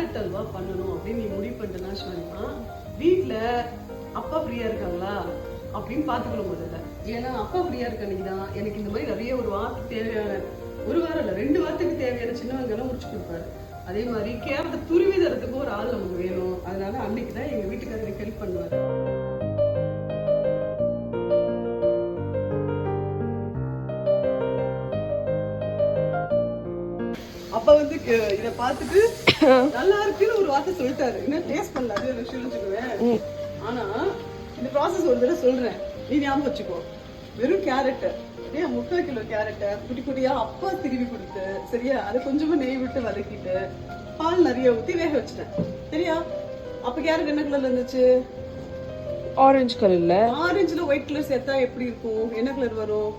Carrot halwa பண்ணணும் அப்படின்னு நீ முடிவு பண்ணிட்டேன்னா சொன்னா வீட்டுல அப்பா ஃப்ரீயா இருக்காங்களா அப்படின்னு பாத்துக்கணும் முதல்ல. ஏன்னா அப்பா ஃப்ரீயா இருக்க அன்னைக்குதான் எனக்கு இந்த மாதிரி நிறைய ஒரு வாரத்துக்கு தேவையான, ஒரு வாரம் இல்ல 2 வாரத்துக்கு தேவையான சின்ன வெங்காயம் உரிச்சு கொடுப்பாரு. அதே மாதிரி கேரட்டை துருவி தரத்துக்கு ஒரு ஆள் நமக்கு வேணும். அதனால அன்னைக்குதான் எங்க வீட்டுக்காரருக்கு ஹெல்ப் பண்ணுவாரு. அப்ப வந்து இத பாத்துட்டு நல்லா இருக்குன்னு ஒரு வார்த்தை சொல்லிட்டாரு. இன்னும் டேஸ்ட் பண்ணல, அது விஷயம் வச்சுக்குவேன். ஆனா இந்த ப்ராசஸ் ஒரு தடவை சொல்றேன், நீ ஞாபகம் வச்சுக்கோ. வெறும் கேரட், 3/4 கிலோ கேரட்டை குட்டி குட்டியா அப்பா திருவி கொடுத்து, சரியா, அதை கொஞ்சமா நெய் விட்டு வதக்கிட்டு பால் நிறைய ஊத்தி வேக வச்சுட்டேன். சரியா? அப்ப கேரட் என்ன கலர்ல இருந்துச்சு? ஆரஞ்சு கலர்ல. ஆரஞ்சுல ஒயிட் கலர் சேர்த்தா எப்படி இருக்கும்? என்ன கலர் வரும்?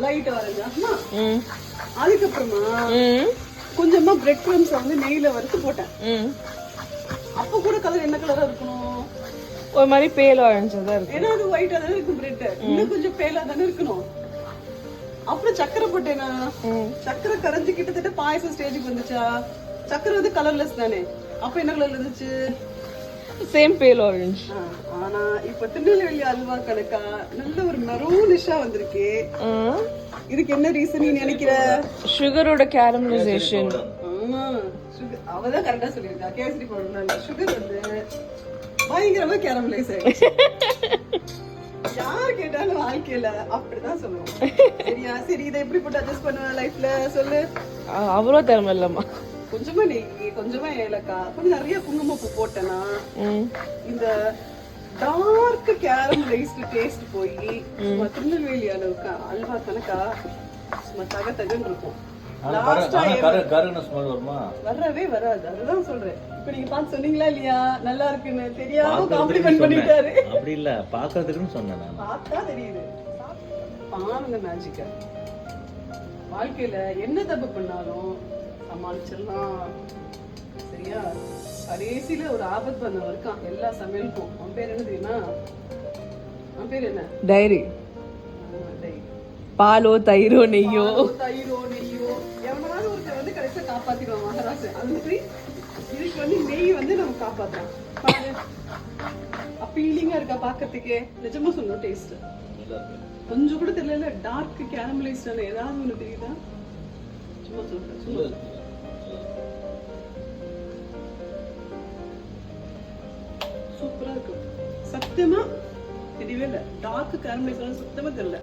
Light orange. அதுக்கப்புறமா கொஞ்சமா பிரெட் கிரம்ஸ் வந்து நெய்ல வறுத்து போட்டேன். அப்ப கூட கலர் என்ன கலரா இருக்கணும்? ஒரு மாதிரி பேல் ஆரஞ்சா தான் இருக்கு. ஏன்னா அது ஒயிட்டா தானே இருக்கும் பிரெட், இன்னும் கொஞ்சம் பேலா தானே இருக்கணும். அப்புறம் சக்கரை போட்டேனா, சக்கரை கரைஞ்சு கிட்டத்தட்ட பாயசம் ஸ்டேஜுக்கு வந்துச்சா. சக்கரை வந்து கலர்லெஸ் தானே, அப்ப என்ன கலர்ல இருந்துச்சு? சேம் பேல் ஆரஞ்சு. ஆனா இப்ப திருநெல்வேலி அல்வா கணக்கா நல்ல ஒரு மெரூனிஷா வந்திருக்கு. இதுக்கு என்ன ரீசன் நீ நினைக்கிற? சுகரோட கேரமலைசேஷன். ஆமா, அவதான் கரெக்டா சொல்லியிருக்கா. கேசரி பவுடர் சுகர் வந்து பயங்கரமா கேரமலைஸ் ஆயிடுச்சு. யார் கேட்டாலும் வாழ்க்கையில அப்படிதான் சொல்லுவோம். சரியா? சரி, இதை எப்படி போட்டு அட்ஜஸ்ட் பண்ணுவேன் லைஃப்ல சொல்லு. அவ்வளோ திறமை இல்லம்மா. கொஞ்சமா நெய், கொஞ்சமா ஏலக்காய், கொஞ்சம் நிறைய குங்குமப்பூ போட்டேன்னா இந்த டார்க் கேரமலைஸ்டு டேஸ்ட் போய் திருநெல்வேலி அளவுக்கு அல்வா கணக்கா சும்மா தகன்னு இருக்கும். வரவே வராது. அதுதான் சொல்றேன். இப்ப நீங்க பார்த்து சொன்னீங்களா இல்லையா நல்லா இருக்குன்னு? தெரியாம காம்ப்ளிமெண்ட் பண்ணிட்டாரு. அப்படி இல்ல, பாக்குறதுக்குன்னு சொன்னேன். பார்த்தா தெரியுது. பாருங்க மேஜிக்க. வாழ்க்கையில என்ன தப்பு பண்ணாலும் சமாளிச்சிடலாம். சரியா? கடைசியில ஒரு ஆபத்து பண்ணவன் இருக்கான் எல்லா சமையலுக்கும். அவன் பேர் என்ன தெரியுமா? அவன் பேர் என்ன? டைரி. பாலோ தயிரோ நெய்யோ, எவனாவது ஒருத்தர் வந்து கடைசியா காப்பாத்திடுவான் மகாராஜ். அது மாதிரி இதுக்கு வந்து நெய் வந்து நம்ம காப்பாத்தலாம். அப்பீலிங்கா இருக்கா பாக்கிறதுக்கே. நிஜமா சொல்லணும், டேஸ்ட் கொஞ்சம் கூட தெரியல. டார்க் கேரமலைஸ்டான ஏதாவது ஒண்ணு தெரியுதா? சும்மா சொல்றேன். சூப்பரா இருக்கு. சத்தியமா தெரியவே இல்லை. டார்க் கேரமலைஸ்டான சுத்தமா தெரியல.